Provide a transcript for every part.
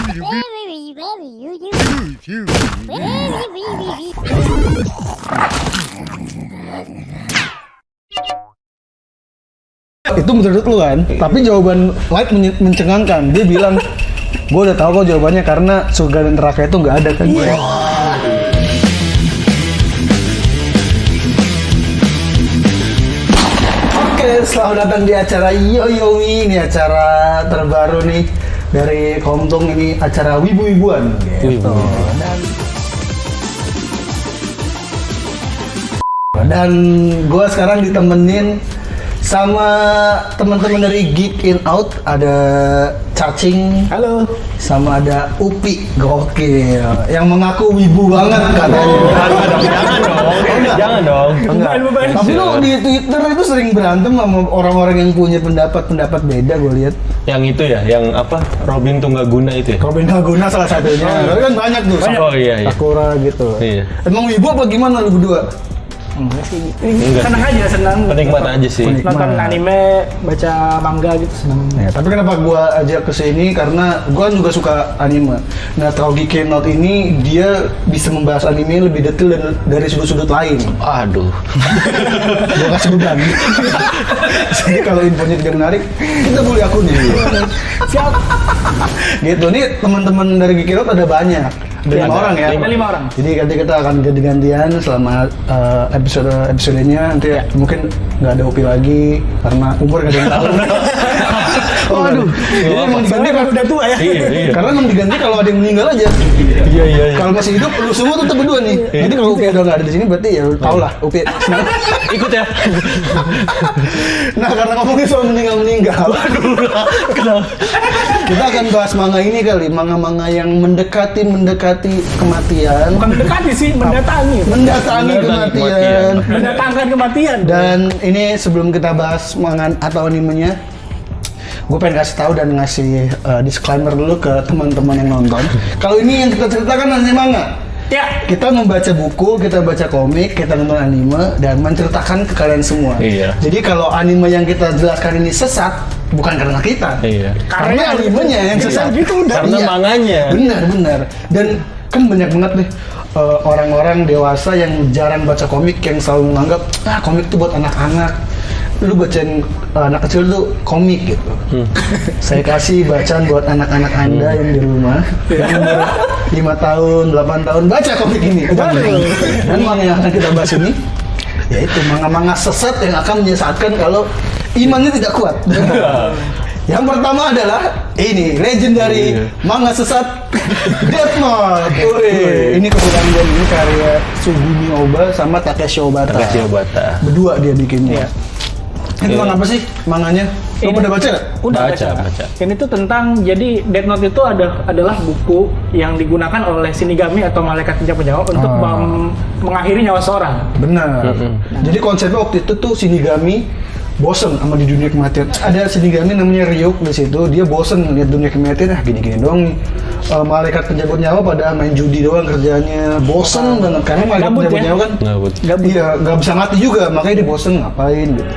Itu menurut lu kan, tapi jawaban Light mencengangkan. Dia bilang, gue udah tahu kok jawabannya karena surga dan neraka itu nggak ada kan. Oke, selamat datang di acara Yoyomi. Ini acara terbaru nih dari Komtung, ini acara wibu-wibuan gitu. Dan gue sekarang ditemenin sama teman-teman dari Geek In Out. Ada Cacing, halo, sama ada Upi, gokil, yang mengaku wibu banget katanya. Jangan dong. Tapi lo di Twitter itu sering berantem sama orang-orang yang punya pendapat beda, gue lihat. Yang itu ya, yang apa? Robin Tunggaguna itu ya? Robin Tunggaguna salah satunya. Tapi kan banyak tuh. Oh iya. Sakura gitu. Iya. Emang wibu apa gimana lu berdua? Enggak sih, senang aja, senang penikmat aja sih. nonton anime, baca manga gitu, senang. Ya, tapi kenapa gua ajak ke sini karena gua juga suka anime. Nah, tahu Geek Out ini dia bisa membahas anime lebih detail dan dari sudut-sudut lain. Aduh. Gua kasih beban. Jadi kalau infonya tidak menarik, kita boleh akun nih. Siap. Gitu nih, teman-teman dari Geek Out ada banyak. Ada 5 orang ya. Ada 5 orang. Jadi nanti kita akan ganti-gantian selama episodenya. Nanti mungkin nggak ada Upi lagi karena umur nggak ada yang tahu. Waduh, ini emang diganti kalau udah tua ya. Iya. Karena emang diganti kalau ada yang meninggal aja. Iya. Kalau masih hidup, lu semua tetap berdua nih. Jadi kalau Upi udah nggak ada di sini, berarti ya lu tau lah Upi. Ikut ya. Nah, karena ngomongin soal meninggal, kita akan bahas manga ini kali, manga-manga yang mendekati kematian. Bukan mendekati sih, mendatangi Kematian. Mendatangkan kematian. Dan ini sebelum kita bahas manga atau animenya, gue pengen kasih tahu dan ngasih disclaimer dulu ke teman-teman yang nonton. Kalau ini yang kita ceritakan hanya manga. Ya, Kita membaca buku, kita baca komik, kita nonton anime dan menceritakan ke kalian semua. Iya. Jadi kalau anime yang kita jelaskan ini sesat, bukan karena kita. Iya. Karena animenya yang sesat. gitu udah. Karena manganya. Benar. Dan kan banyak banget nih orang-orang dewasa yang jarang baca komik yang selalu menganggap komik itu buat anak-anak. Lu bacain anak kecil tuh komik gitu. Saya kasih bacaan buat anak-anak Anda yang di rumah yang umur 5 tahun, 8 tahun, baca komik ini. Dan manga yang akan kita bahas ini yaitu manga-manga sesat yang akan menyesatkan kalau imannya tidak kuat. Yang pertama adalah ini legendary manga sesat Death Note. Ini kebetulan gue ini karya Sugumi Oba sama Takeshi Obata. Berdua dia bikinnya. Itu manga apa sih manganya? Lo pada baca nggak? Udah baca. Ini tuh tentang, jadi Death Note itu adalah buku yang digunakan oleh Shinigami atau malaikat penjaga untuk mengakhiri nyawa seorang. Benar. Jadi konsepnya waktu itu tuh Shinigami bosen sama di dunia kematian. Ada Shinigami namanya Ryuk di situ. Dia bosen ngeliat dunia kematian, gini-gini doang nih. Malaikat penjabut nyawa pada main judi doang kerjanya. Bosen banget karena malaikat Gabut penjabut ya? nyawa kan. Gabut. Iya, nggak bisa mati juga. Makanya dia bosen ngapain gitu.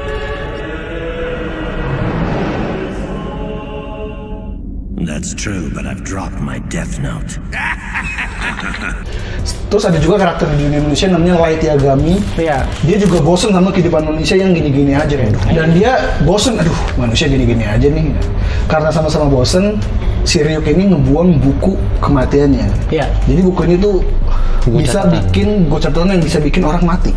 That's true, but I've dropped my Death Note. Terus ada juga karakter di dunia manusia namanya Light Yagami. Iya. Dia juga bosen sama kehidupan manusia yang gini-gini aja. Dan dia bosen, manusia gini-gini aja nih. Karena sama-sama bosen, si Ryuk ini ngebuang buku kematiannya. Iya. Jadi buku ini tuh bisa bikin, buku catatan yang bisa bikin orang mati.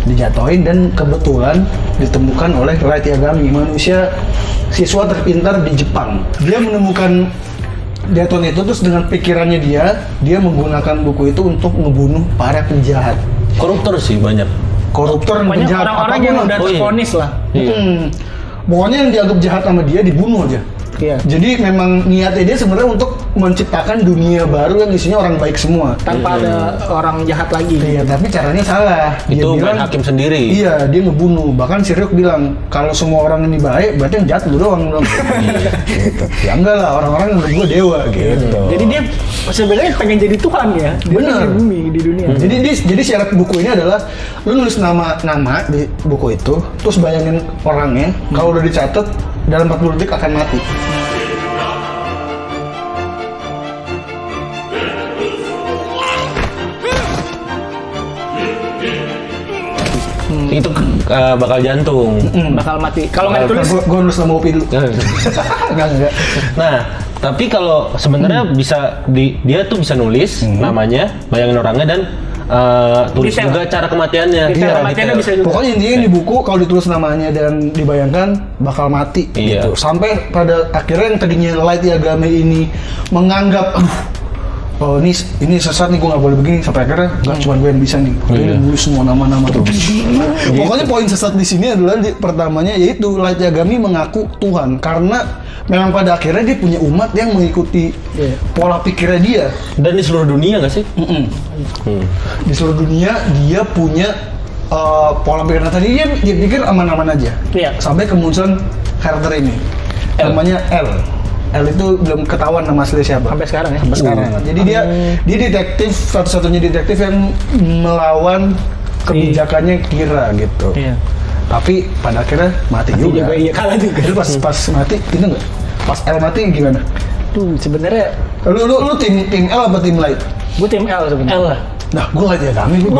Dijatuhin dan kebetulan ditemukan oleh Light Yagami, manusia siswa terpintar di Jepang. Dia menemukan Death Note itu, terus dengan pikirannya dia menggunakan buku itu untuk ngebunuh para penjahat. Koruptor sih banyak. Koruptor dan Banyak penjahat. orang-orang yang udah tervonis lah. Pokoknya yang dianggap jahat sama dia dibunuh aja. Iya. Jadi memang niatnya dia sebenarnya untuk menciptakan dunia baru yang isinya orang baik semua. Tanpa ada orang jahat lagi. Iya, tapi caranya salah. Dia Itu bilang, main hakim sendiri. Iya, dia ngebunuh. Bahkan si Ryuk bilang, kalau semua orang ini baik, berarti yang jahat lu doang dong. Gitu. Ya enggak lah, orang-orang yang gue dewa gitu. Jadi dia sebenarnya pengen jadi Tuhan ya. Dia Bener. di bumi, di dunia. Jadi syarat buku ini adalah lu nulis nama di buku itu, terus bayangin orangnya, kalau udah dicatat dalam 40 detik akan mati. Itu bakal jantung. bakal mati. Kalau nggak ditulis, Gue nulis nama Upi dulu. Enggak. Nah, tapi kalau sebenarnya bisa dia tuh bisa nulis namanya, bayangin orangnya dan tulis Detail. juga cara kematiannya. detail kematiannya bisa juga. Pokoknya intinya di buku kalau ditulis namanya dan dibayangkan bakal mati Iya. gitu. Sampai pada akhirnya yang tadinya Light Yagami ini menganggap oh ini sesat nih, gue nggak boleh begini, sampai akhirnya nggak cuma gue yang bisa nih, dia nulis semua nama-nama tuh. Pokoknya poin sesat di sini adalah pertamanya yaitu Light Yagami mengaku Tuhan karena memang pada akhirnya dia punya umat yang mengikuti pola pikirnya dia. Dan di seluruh dunia nggak sih? Di seluruh dunia dia punya pola pikirnya tadi dia pikir aman-aman aja. Iya. Sampai kemunculan karakter ini namanya L itu belum ketahuan nama asli siapa Sampai sekarang ya. sampai sekarang. Jadi dia detektif, satu-satunya detektif yang melawan kebijakannya Kira gitu. Iya. Tapi pada akhirnya mati juga. Iya, kalah juga. Jadi pas mati itu enggak? Pas L mati gimana? Tuh sebenarnya Lu tim L apa tim Light? gue tim L sebenarnya. L lah. Nah, gue Light Yagami, gue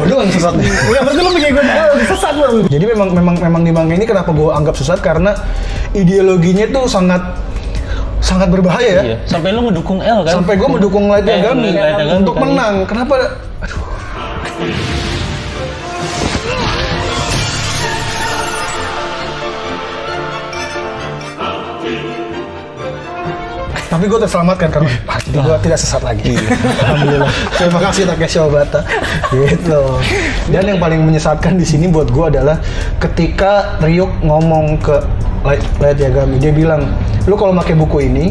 doang yang sesat nih. Udah berarti lu punya gue L sesat lu. Jadi memang di manga ini kenapa gue anggap sesat karena ideologinya tuh sangat berbahaya ya. Iya. Sampai lu ngedukung L kan? Sampai gue mendukung Light Yagami Light Yagami untuk kan. menang. Kenapa? Aduh. Tapi gue terselamatkan karena hati gue tidak sesat lagi. Alhamdulillah. Terima kasih Takeshi Obata. Gitu. Dan yang paling menyesatkan di sini buat gue adalah ketika Ryuk ngomong ke Light Yagami, dia bilang, lu kalau pakai buku ini,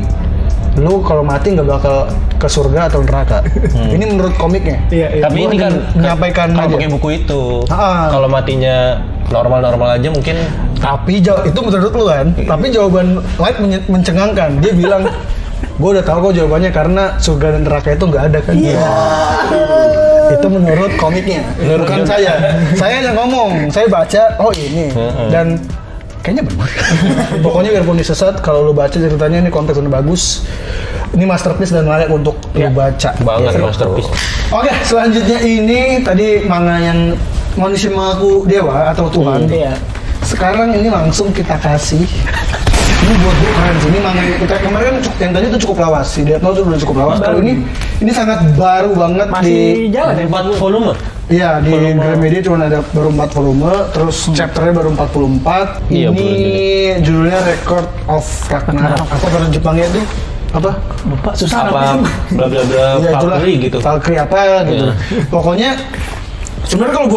lu kalau mati nggak bakal ke surga atau neraka. Ini menurut komiknya. Iya. Tapi Gua ini kan menyampaikan kalau aja. pakai buku itu, Ah. kalau matinya normal-normal aja mungkin. Tapi itu menurut lu kan. Tapi jawaban Light mencengangkan. Dia bilang, gue udah tahu kok jawabannya karena surga dan neraka itu nggak ada kan. Iya. Itu menurut komiknya, bukan saya. Saya yang ngomong, saya baca, oh ini. Dan kayaknya benar. Pokoknya biarpun disesat, kalau lu baca ceritanya ini konteksnya bagus. Ini masterpiece dan layak untuk lu baca. Banget Gitu. masterpiece. Oke, selanjutnya ini tadi manga yang manusia mengaku dewa atau Tuhan. Iya. Sekarang ini langsung kita kasih. Ini buat gue keren sih. Ini manga yang kita kemarin yang tadi itu cukup lawas. Si Death Note udah cukup lawas. Kalau ini sangat baru banget Masih jalan ya? 4 volume. Iya, di Gramedia cuma ada baru 4 volume, terus chapternya baru 44. Iya, Ini judulnya Record of Ragnarok. Apa bahasa Jepangnya itu? Apa? Lupa susah Apa namanya. bla bla bla Iya, itulah. Valkyrie gitu. Valkyrie apa gitu. Iya. Pokoknya sebenarnya kalau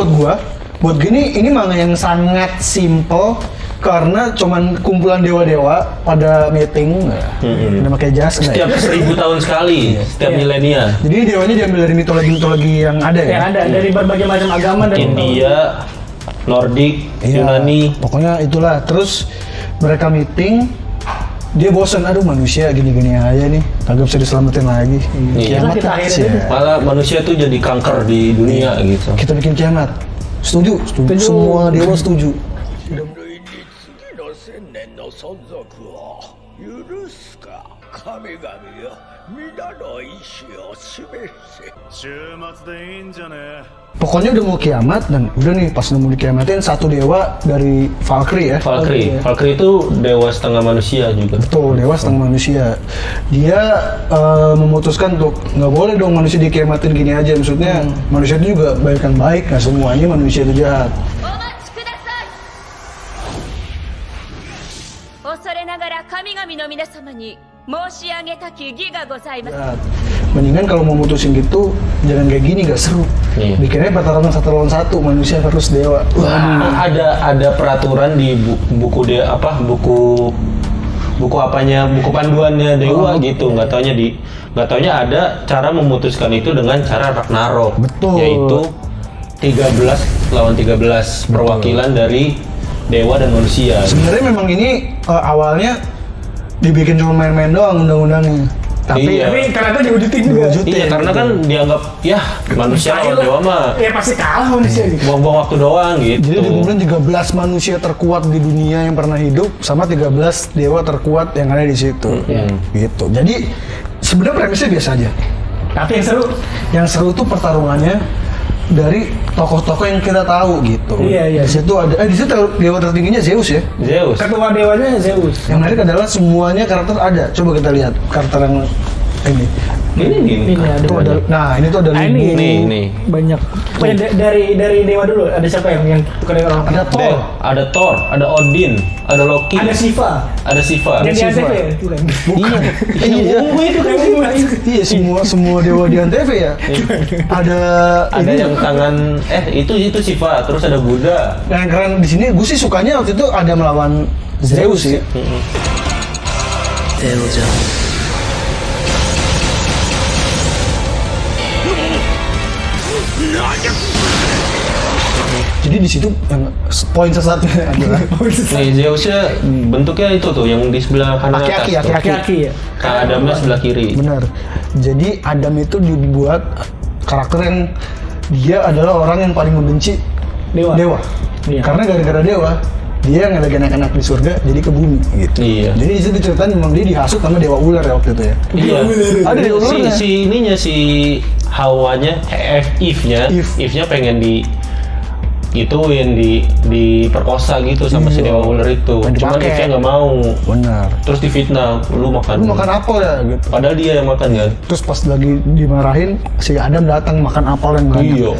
buat gini ini manga yang sangat simple karena cuman kumpulan dewa-dewa pada meeting, udah pakai jas nggak ya? Setiap 1000 tahun sekali, setiap milenia. Jadi dewanya diambil dari mitologi yang ada ya. Yang ada dari berbagai macam agama dan India, Nordik, Iya, Yunani. pokoknya itulah. Terus mereka meeting, dia bosan, aduh manusia gini-gini aja nih, kagak bisa diselamatin lagi. Iya. Kiamat Kita kan, akhirin sia. aja. Malah manusia tuh jadi kanker di dunia gitu. Kita bikin kiamat. Setuju. Semua dewa setuju. 次の千年の存続を許すか神々よ皆の意志を示せ週末でいいんじゃねえ Pokoknya udah mau kiamat dan udah nih pas udah mau dikiamatin satu dewa dari Valkyrie ya. Valkyrie. Valkyrie itu dewa setengah manusia juga. Betul, dewa setengah manusia. Dia memutuskan untuk nggak boleh dong manusia dikiamatin gini aja. Maksudnya manusia itu juga baik yang baik, nggak semuanya manusia itu jahat. お待ちください。恐れながら神々の皆様に申し上げたき義がございます。 Jahat. Mendingan kalau mau mutusin gitu jangan kayak gini, nggak seru. Iya. Bikinnya pertarungan 1 lawan 1 manusia versus dewa. Ada peraturan di buku dia apa buku apanya buku panduannya dewa gitu, nggak taunya ada cara memutuskan itu dengan cara Ragnarok. Betul. Yaitu 13 lawan 13 perwakilan dari dewa dan manusia. Sebenarnya memang ini awalnya dibikin cuma main-main doang undang-undangnya. Tapi Iya. Tapi ternyata diwujudin juga. Diwujudin. Iya, karena kan dianggap ya manusia lawan dewa mah Ya pasti kalah manusia gitu. buang-buang waktu doang gitu. Jadi dikumpulin 13 manusia terkuat di dunia yang pernah hidup sama 13 dewa terkuat yang ada di situ. Gitu. Jadi sebenarnya premisnya biasa aja. Tapi yang seru Yang seru tuh pertarungannya dari tokoh-tokoh yang kita tahu gitu. Iya. Di situ ada, di situ dewa tertingginya Zeus ya. Zeus. Ketua dewanya Zeus. Yang menarik adalah semuanya karakter ada. Coba kita lihat karakter yang ini. Ini ada. Itu ada. Nah ini tuh ada Nah, Libu. Nih. Banyak. Dari dewa dulu. Ada siapa yang bukan dewa orang? Ada Thor. Ada Thor, ada Odin, ada Loki, Ada Siva. ada Siva. Yang di Siva. ATV ya? Bukan. Iya. Ungu itu kan ungu. Iya semua dewa di Antv ya. Ada yang tangan itu Siva, terus ada Buddha. yang keren di sini. Gue sih sukanya waktu itu ada melawan Zeus sih. Jadi di situ yang poin sesatnya adalah Nih Zeusnya bentuknya itu tuh yang di sebelah kanan atas. Aki-aki, tuh. Aki-aki ya. Nah, Adamnya sebelah kiri. benar. Jadi Adam itu dibuat karakter yang dia adalah orang yang paling membenci Dewa. Iya. Karena gara-gara dewa dia ngelaga anak-anak di surga jadi ke bumi gitu. Iya. Jadi di situ ceritain memang dia dihasut sama dewa ular ya waktu itu ya. Iya. Ada di ulurnya. Si Hawanya, Eve-nya Eve. pengen diperkosa gitu sama si Iya. dewa ular itu. Pengen Cuman dipakai. Eve-nya nggak mau. Benar. Terus difitnah, lu makan. Lu makan apel ya gitu. Padahal dia yang makan kan. Terus pas lagi dimarahin si Adam datang makan apel yang banyak. Iya.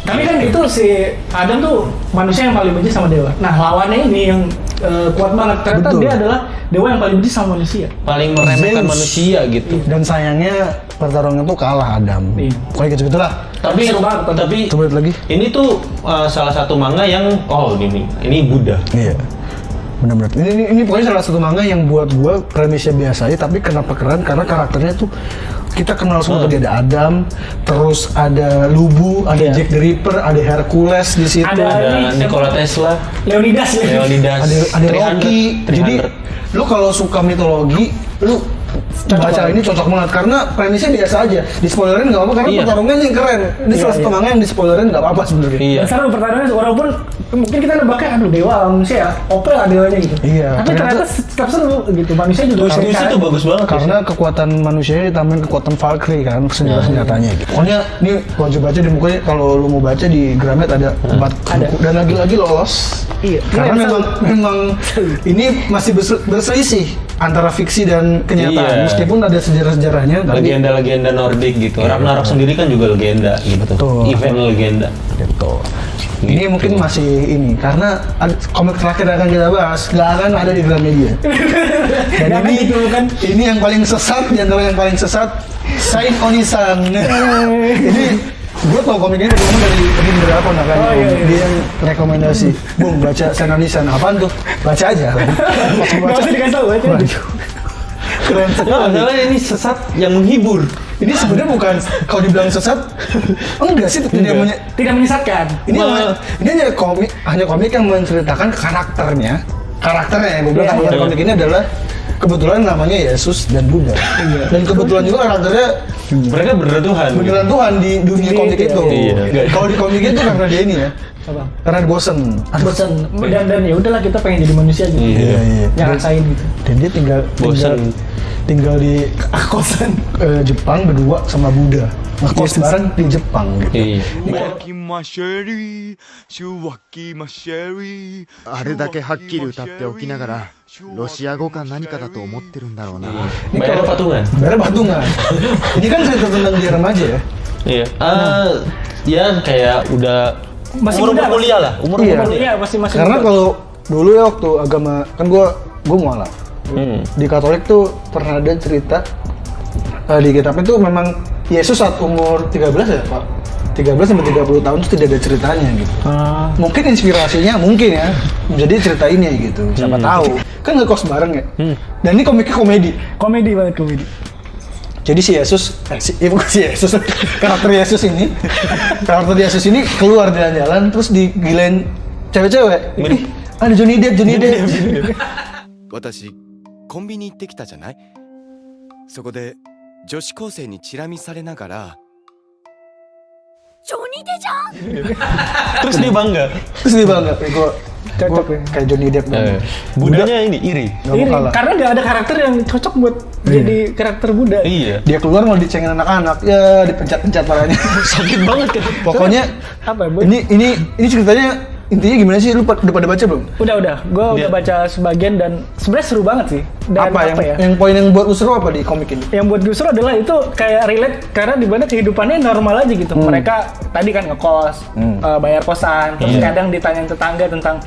Tapi kan itu si Adam tuh manusia yang paling benci sama dewa. Nah lawannya ini yang kuat banget. Ternyata Betul. dia adalah dewa yang paling benci sama manusia. Paling meremehkan Zeus. manusia gitu. Dan sayangnya pertarungan tuh kalah Adam. Iya. Pokoknya gitu lah. Tapi Seru banget, tapi Coba lihat lagi. ini tuh salah satu manga yang ini Buddha. Iya. Benar-benar. Ini pokoknya salah satu manga yang buat gua premisnya biasa aja, tapi kenapa keren? Karena karakternya tuh kita kenal semua. Tadi ada Adam, terus ada Lubu, ada Iya. Jack the Ripper, ada Hercules di situ. Ada Ada ini, Nikola Tesla, Leonidas ya. Leonidas, Ada 300, Loki. Jadi 300. lu kalau suka mitologi, lu baca ini cocok banget karena premisnya biasa aja. Di spoilerin nggak apa-apa karena Iya. pertarungannya yang keren. Ini salah satu manga yang di spoilerin nggak apa-apa sebenarnya. Iya. Dan seru pertarungannya walaupun mungkin kita nebaknya aduh dewa manusia ya, OP lah dewanya gitu. Iya, Tapi ternyata tetap seru gitu. Manusia juga Puisi itu bagus banget. Karena kekuatan manusia ditambahin kekuatan Valkyrie kan senjata-senjatanya gitu. Pokoknya ini wajib baca di bukunya. Kalau lu mau baca di Gramet ada 4 buku dan lagi-lagi lolos. Iya. Karena memang ini masih berselisih antara fiksi dan kenyataan. Iya. Meskipun ada sejarah-sejarahnya tapi Legenda-legenda Nordik gitu. Ragnarok sendiri kan juga legenda gitu. Betul. Event legenda. gitu. Ini mungkin masih ini karena komik terakhir yang akan kita bahas nggak akan ada di Gramedia. Dan Nggak ini gitu, kan? ini yang paling sesat di antara yang paling sesat, Saint Onisan. Ini gue tau komik ini dari berapa nah kan? Oh, iya. Dia yang rekomendasi, Bung baca Saint Onisan. Apaan tuh? Baca aja. Pas gua Nggak usah dikasih tahu aja. waduh, keren sekali. Masalahnya ini sesat yang menghibur. Ini sebenarnya bukan kalau dibilang sesat, enggak sih Tidak menyesatkan. ini hanya komik yang menceritakan karakternya yang gue bilang Iya, karakter komik ini adalah kebetulan namanya Yesus dan Buddha dan kebetulan juga karakternya Mereka beneran Tuhan. beneran Tuhan di dunia komik itu. Iya. Kalau di komik itu karena dia ini ya, Apa? karena bosen. Bosan dan ya udahlah kita pengen jadi manusia gitu. Iya. Yang rasain gitu. Dan dia Bosen. tinggal di Kosan. Jepang berdua sama Buddha, ngekos bareng di Jepang gitu. Iya. きましぇりしゅわきましぇりあれだけはっきり歌っておきながらロシア語か何かだと思ってるんだろうな Bayar patungan. Bayar patungan. Ini kan cerita tentang dia remaja ya. Iya. Ya kayak udah Masih umur muda, kuliah lah. Umur Iya. kuliah. Iya masih Karena muda. kalau dulu ya waktu agama kan gua mualaf. Di Katolik tuh pernah ada cerita di kitabnya tuh memang Yesus saat umur 13 ya Pak, 13 sampai 30 tahun itu tidak ada ceritanya gitu. Mungkin inspirasinya mungkin ya menjadi cerita ini gitu. Siapa tahu kan ngekos bareng ya. Dan ini komiknya komedi. Komedi banget komedi. Jadi si Yesus, bukan si Yesus, karakter Yesus ini keluar jalan-jalan terus digilain cewek-cewek. Ih, ada Johnny Depp. 私コンビニ行ってきたじゃない。そこで女子高生にチラ見されながらジョニ Terus dia bangga. Terus dia bangga, gue Cocok ya. kayak Johnny Depp dong. Budanya ini iri. Gak mau Iri, kalah. karena nggak ada karakter yang cocok buat jadi karakter Buddha. Iya. Dia keluar mau dicengin anak-anak, ya dipencet-pencet parahnya. Sakit banget kan. Pokoknya Apa ya, Bu? ini ceritanya intinya gimana sih? Lu udah pada baca belum? Udah. Gue udah baca sebagian dan sebenarnya seru banget sih. Dan apa yang poin yang buat lu seru apa di komik ini? Yang buat gue seru adalah itu kayak relate karena di mana kehidupannya normal aja gitu. Mereka tadi kan ngekos, bayar kosan, terus kadang ditanyain tetangga tentang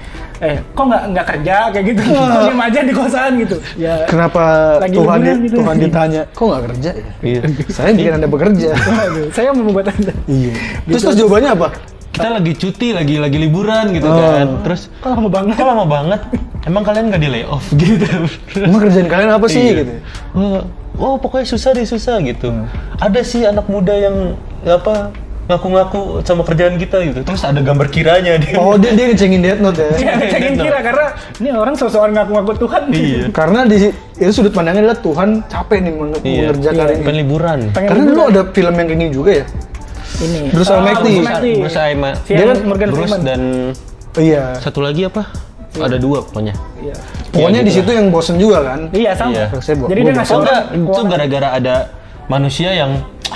kok nggak kerja kayak gitu, kok diem aja di kosan gitu. Ya. Kenapa Lagi Tuhan liburan gitu. Tuhan ditanya, kok nggak kerja ya? Iya. Saya bikin Anda bekerja. Waduh, saya mau membuat anda. Iya. Terus jawabannya apa? Kita lagi cuti, lagi liburan gitu kan. Terus Kok lama banget? kok lama banget? Emang kalian nggak di layoff gitu? Emang kerjaan kalian apa sih Iya. gitu? Oh pokoknya susah gitu. Ada sih anak muda yang ngaku-ngaku sama kerjaan kita gitu. Terus ada gambar kiranya dia. Oh dia ngecengin Death Note ya? Iya, pengen kira karena ini orang sosokan ngaku-ngaku Tuhan. Iya. Karena itu sudut pandangnya adalah Tuhan capek nih mengerjakan ini. Pengen liburan. Karena dulu ada film yang ini juga ya? Ini. Bruce Almighty. Bruce Almighty. Dia kan Morgan Bruce Freeman. dan Iya. satu lagi apa? Ada dua pokoknya. Iya. Pokoknya Iya, di gitu. situ yang bosen juga kan? Iya sama. Iya. Jadi dia ngasih Oh enggak, orang itu gara-gara ada manusia yang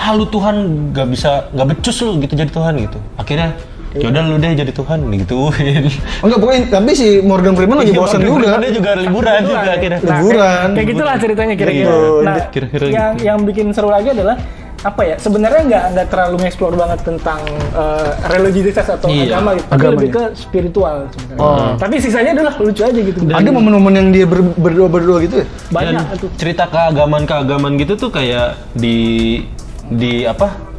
lu Tuhan nggak becus lu gitu jadi Tuhan gitu. Akhirnya yaudah lu deh jadi Tuhan digituin. Enggak, pokoknya tapi si Morgan Freeman lagi bosen juga. Dia juga liburan juga akhirnya. Liburan. Kayak gitulah ceritanya kira-kira. Gitu. Nah, Kira-kira yang bikin seru lagi adalah apa ya? Sebenarnya nggak terlalu nge-explore banget tentang religiositas atau Iya, agama gitu, tapi agamanya. lebih ke spiritual sebenarnya. Tapi sisanya adalah lucu aja gitu. Ada momen-momen yang dia berdua gitu ya? Banyak Dan itu. cerita keagamaan gitu tuh kayak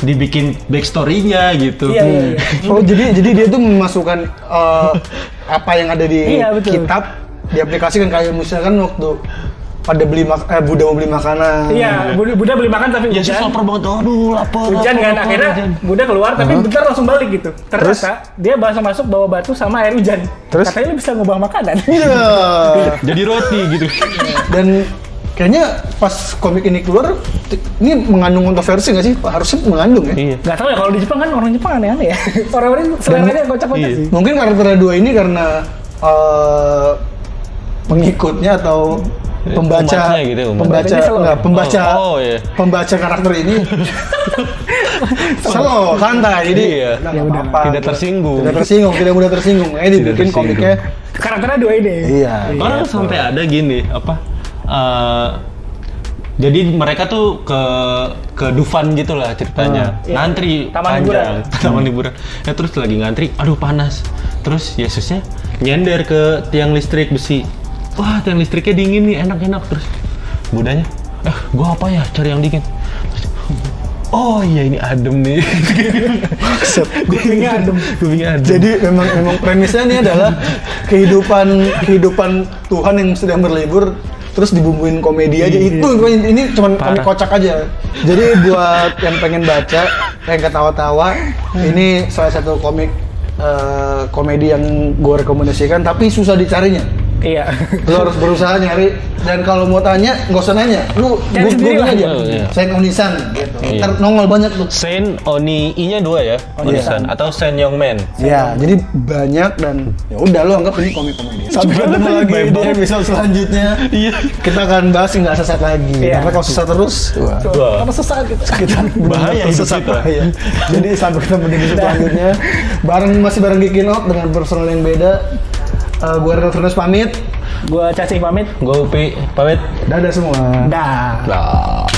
dibikin backstory-nya gitu. Iya. Oh jadi dia tuh memasukkan apa yang ada di Iya, betul. kitab diaplikasikan kayak misalkan waktu pada Buddha mau beli makanan. Iya, Buddha beli makan tapi Yesus hujan. lapar banget. Aduh, lapar. Hujan kan lapar, akhirnya hujan. Buddha keluar tapi bentar langsung balik gitu. Ternyata dia masuk bawa batu sama air hujan. Terus? Katanya lu bisa ngubah makanan. Iya. Jadi roti gitu. Dan kayaknya pas komik ini keluar, ini mengandung kontroversi nggak sih? Harusnya mengandung ya. Iya. Gak tau ya kalau di Jepang kan orang Jepang aneh-aneh ya. Orang-orang seleranya kocak-kocak Iya. sih. Mungkin karakter dua ini karena pengikutnya atau pembaca Umatnya gitu, umat. pembaca Slow. enggak, pembaca iya. pembaca karakter ini slow, santai, jadi Iya. udah Ya nggak udah, apa-apa, tidak tersinggung. tidak mudah tersinggung. Dibikin tersinggung. komiknya Karakternya dua ini. iya. Orang sampai ada gini jadi mereka tuh ke Dufan gitu lah ceritanya. Iya. Ngantri Taman panjang, taman liburan. Ya terus lagi ngantri, aduh panas. Terus Yesusnya nyender ke tiang listrik besi. Wah, tiang listriknya dingin nih, enak-enak. Terus Budanya, gua apa ya cari yang dingin. Terus, oh iya ini adem nih. Kupingnya adem. Kupingnya adem. Jadi memang premisnya ini adalah kehidupan Tuhan yang sedang berlibur terus dibumbuin komedi aja. Itu ini cuma komik kocak aja. Jadi buat yang pengen baca, yang ketawa-tawa, ini salah satu komik komedi yang gue rekomendasikan, tapi susah dicarinya. Iya. Lu harus berusaha nyari, dan kalau mau tanya nggak usah nanya, lu Cari sendiri googling lah. aja. Oh, iya. Saint Onisan gitu. Iya. Ntar nongol banyak tuh. Sen Oni I-nya 2 ya, Onisan atau Sen Youngman. Ya, jadi banyak dan ya udah lo anggap ini komik-komedi. Sampai ketemu lagi di episode selanjutnya. Iya. Kita akan bahas yang nggak sesat lagi. Iya. Karena kalau sesat terus, wah, Wah. Apa sesat gitu. kita Bahaya hidup sesat kita. bahaya. Jadi sampai ketemu di episode selanjutnya. Masih bareng Geekin Out dengan personal yang beda. Gue Renal Fernus pamit. Gua Cacing pamit. Gue Upi pamit. Dadah semua. Dah. Lah.